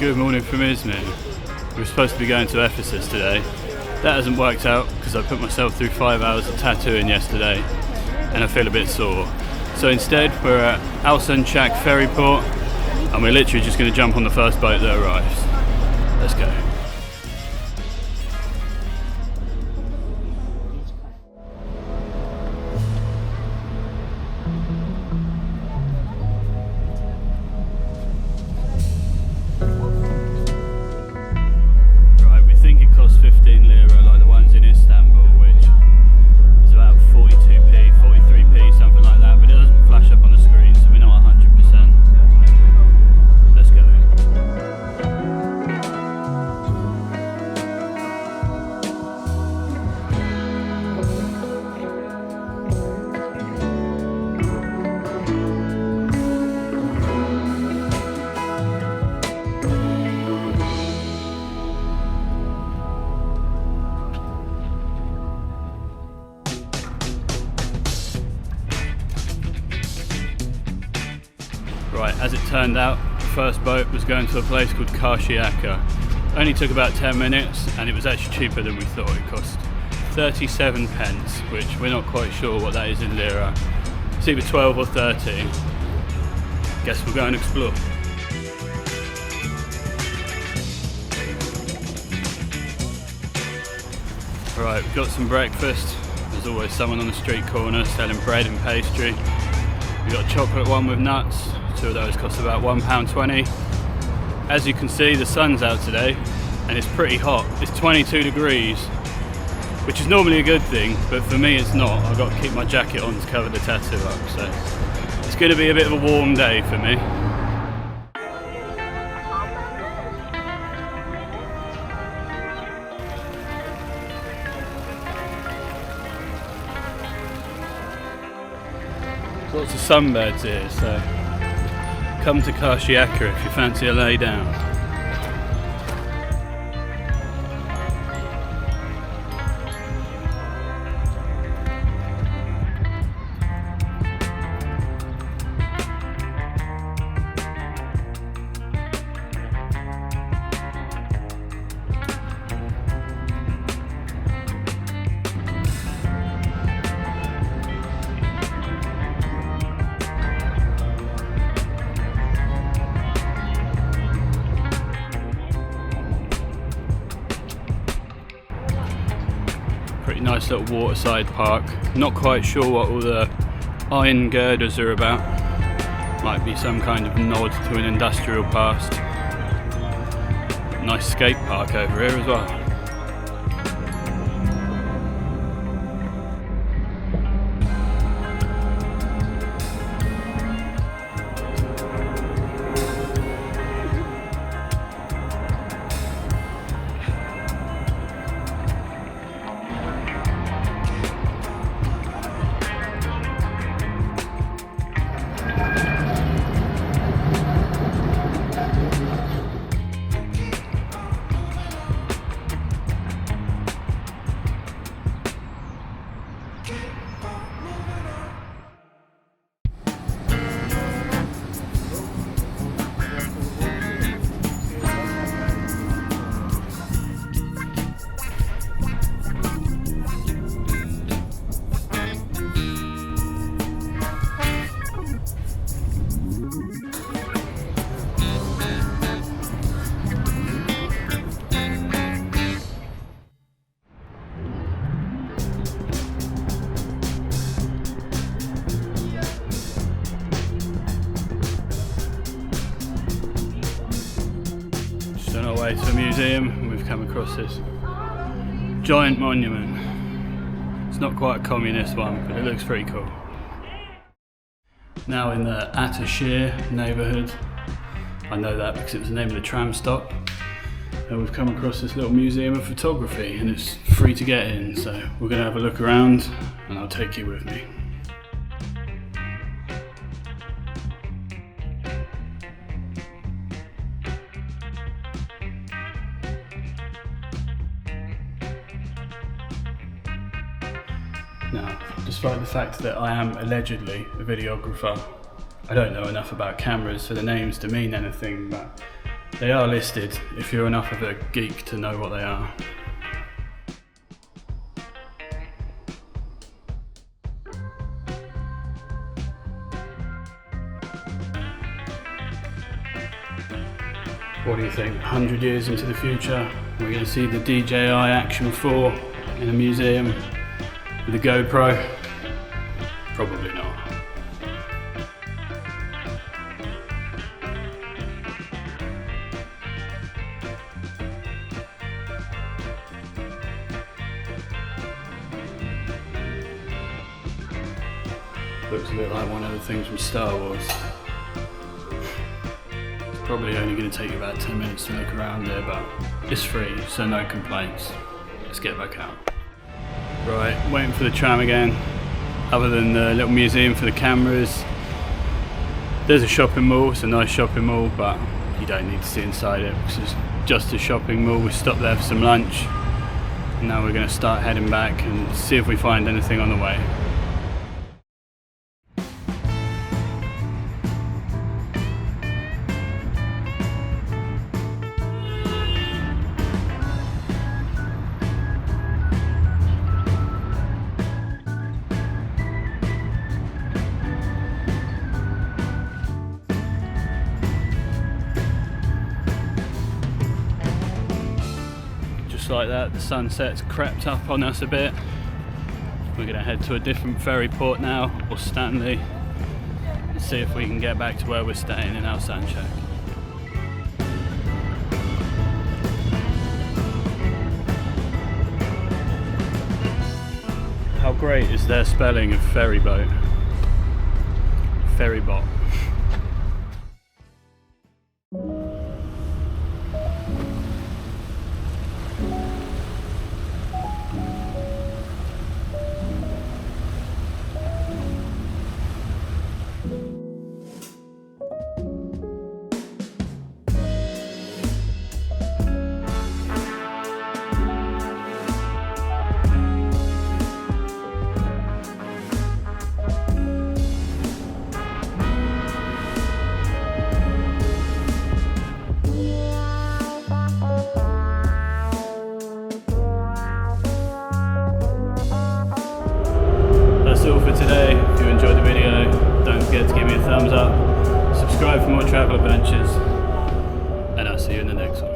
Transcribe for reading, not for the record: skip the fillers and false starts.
Good morning from Izmir. We were supposed to be going to Ephesus today. That hasn't worked out because I put myself through 5 hours of tattooing yesterday and I feel a bit sore. So instead we're at Alsancak ferry port and we're literally just going to jump on the first boat that arrives. Let's go. Right, as it turned out, the first boat was going to a place called Karşıyaka. Only took about 10 minutes and it was actually cheaper than we thought. It cost 37 pence, which we're not quite sure what that is in lira. It's either 12 or 13. Guess we'll go and explore. Right, we've got some breakfast. There's always someone on the street corner selling bread and pastry. We've got a chocolate one with nuts. Two of those cost about £1.20. As you can see, the sun's out today and it's pretty hot. It's 22 degrees, which is normally a good thing, but for me it's not. I've got to keep my jacket on to cover the tattoo up, so it's going to be a bit of a warm day for me. Lots of sunbeds here, so come to Karşıyaka if you fancy a lay down. Pretty nice little waterside park. Not quite sure what all the iron girders are about. Might be some kind of nod to an industrial past. Nice skate park over here as well. On our way to a museum, we've come across this giant monument. It's not quite a communist one, but it looks pretty cool. Now in the Ataşehir neighbourhood. I know that because it was the name of the tram stop. And we've come across this little museum of photography and it's free to get in, so we're going to have a look around and I'll take you with me. Now, despite the fact that I am allegedly a videographer, I don't know enough about cameras for the names to mean anything, but They are listed if you're enough of a geek to know what they are. What do you think? 100 years into the future, we're going to see the DJI Action 4 in a museum with a GoPro? Probably not. Looks a bit like one of the things from Star Wars. Probably only going to take you about 10 minutes to look around there, but it's free, so no complaints. Let's get back out. Right, waiting for the tram again. Other than the little museum for the cameras, there's a shopping mall. It's a nice shopping mall, but you don't need to see inside it because it's just a shopping mall. We stopped there for some lunch, and now we're going to start heading back and see if we find anything on the way. Just like that, the sunset's crept up on us a bit. We're going to head to a different ferry port now, or Stanley, and see if we can get back to where we're staying in Alsancak. How great is their spelling of ferry boat? Ferry bot. That's all for today. If you enjoyed the video, don't forget to give me a thumbs up, subscribe for more travel adventures, and I'll see you in the next one.